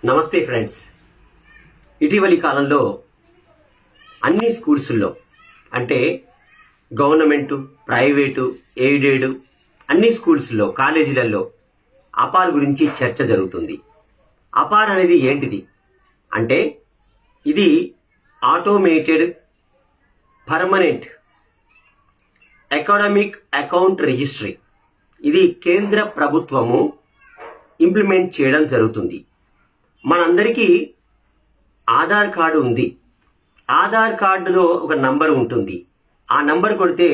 నమస్తే ఫ్రెండ్స్. ఇటీవలి కాలంలో అన్ని స్కూల్స్లో అంటే గవర్నమెంటు, ప్రైవేటు, ఎయిడెడ్ అన్ని స్కూల్స్లో, కాలేజీలలో అపార్ గురించి చర్చ జరుగుతుంది. అపార్ అనేది ఏంటిది అంటే ఇది automated permanent academic account registry. ఇది కేంద్ర ప్రభుత్వము ఇంప్లిమెంట్ చేయడం జరుగుతుంది. మనందరికీ ఆధార్ కార్డు ఉంది. ఆధార్ కార్డులో ఒక నంబర్ ఉంటుంది. ఆ నంబర్ కొడితే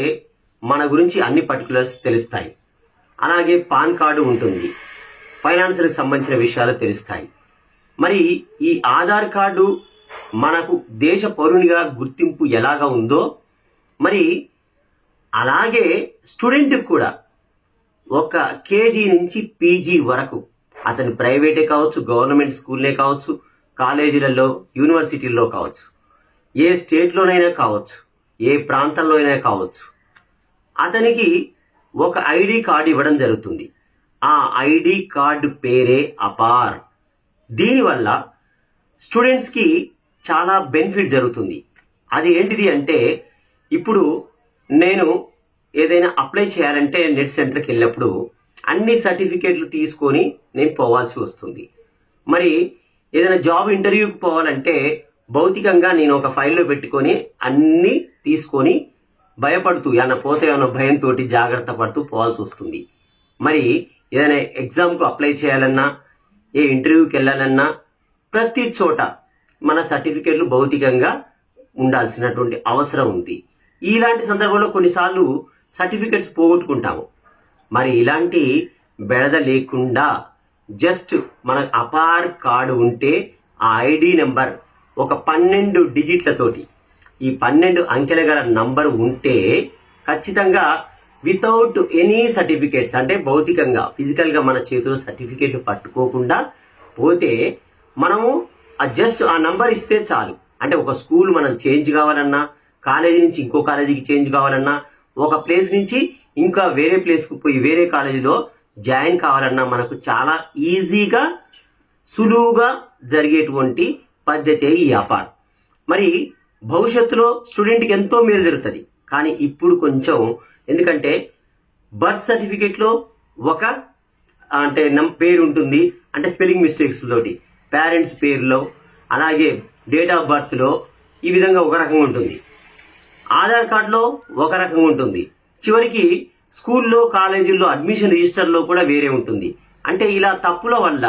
మన గురించి అన్ని పర్టికులర్స్ తెలుస్తాయి. అలాగే పాన్ కార్డు ఉంటుంది. ఫైనాన్షియల్కి సంబంధించిన విషయాలు తెలుస్తాయి. మరి ఈ ఆధార్ కార్డు మనకు దేశ పౌరునిగా గుర్తింపు ఎలాగా ఉందో మరి అలాగే స్టూడెంట్కి కూడా ఒక కేజీ నుంచి పీజీ వరకు అతను ప్రైవేటే కావచ్చు, గవర్నమెంట్ స్కూల్లే కావచ్చు, కాలేజీలలో, యూనివర్సిటీల్లో కావచ్చు, ఏ స్టేట్లోనైనా కావచ్చు, ఏ ప్రాంతంలో అయినా కావచ్చు, అతనికి ఒక ఐడి కార్డు ఇవ్వడం జరుగుతుంది. ఆ ఐడి కార్డు పేరే అపార్. దీనివల్ల స్టూడెంట్స్కి చాలా బెనిఫిట్ జరుగుతుంది. అది ఏంటిది అంటే ఇప్పుడు నేను ఏదైనా అప్లై చేయాలంటే నెట్ సెంటర్కి వెళ్ళినప్పుడు అన్ని సర్టిఫికేట్లు తీసుకొని నేను పోవాల్సి వస్తుంది. మరి ఏదైనా జాబ్ ఇంటర్వ్యూకి పోవాలంటే భౌతికంగా నేను ఒక ఫైల్లో పెట్టుకొని అన్నీ తీసుకొని భయపడుతూ ఏమైనా పోతే అన్న భయంతో జాగ్రత్త పడుతూ పోవాల్సి వస్తుంది. మరి ఏదైనా ఎగ్జామ్కు అప్లై చేయాలన్నా, ఏ ఇంటర్వ్యూకి వెళ్ళాలన్నా ప్రతి చోట మన సర్టిఫికేట్లు భౌతికంగా ఉండాల్సినటువంటి అవసరం ఉంది. ఇలాంటి సందర్భంలో కొన్నిసార్లు సర్టిఫికేట్స్ పోగొట్టుకుంటాము. మరి ఇలాంటి బెడద లేకుండా జస్ట్ మన అపార్ కార్డు ఉంటే ఆ ఐడి నెంబర్ ఒక 12 డిజిట్లతోటి, ఈ 12 అంకెల గల నంబర్ ఉంటే ఖచ్చితంగా వితౌట్ ఎనీ సర్టిఫికేట్స్ అంటే భౌతికంగా ఫిజికల్గా మన చేతిలో సర్టిఫికేట్ పట్టుకోకుండా పోతే మనము జస్ట్ ఆ నంబర్ ఇస్తే చాలు. అంటే ఒక స్కూల్ మనం చేంజ్ కావాలన్నా, కాలేజీ నుంచి ఇంకో కాలేజీకి చేంజ్ కావాలన్నా, ఒక ప్లేస్ నుంచి ఇంకా వేరే ప్లేస్కు పోయి వేరే కాలేజీలో జాయిన్ కావాలన్నా మనకు చాలా ఈజీగా, సులువుగా జరిగేటువంటి పద్ధతే ఈ అపార్. మరి భవిష్యత్తులో స్టూడెంట్కి ఎంతో మేలు జరుగుతుంది. కానీ ఇప్పుడు కొంచెం ఎందుకంటే బర్త్ సర్టిఫికేట్లో ఒక అంటే పేరు ఉంటుంది, అంటే స్పెల్లింగ్ మిస్టేక్స్ తోటి పేరెంట్స్ పేరులో, అలాగే డేట్ ఆఫ్ బర్త్లో ఈ విధంగా ఒక రకంగా ఉంటుంది. ఆధార్ కార్డులో ఒక రకంగా ఉంటుంది. చివరికి స్కూల్లో, కాలేజీల్లో అడ్మిషన్ రిజిస్టర్లో కూడా వేరే ఉంటుంది. అంటే ఇలా తప్పుల వల్ల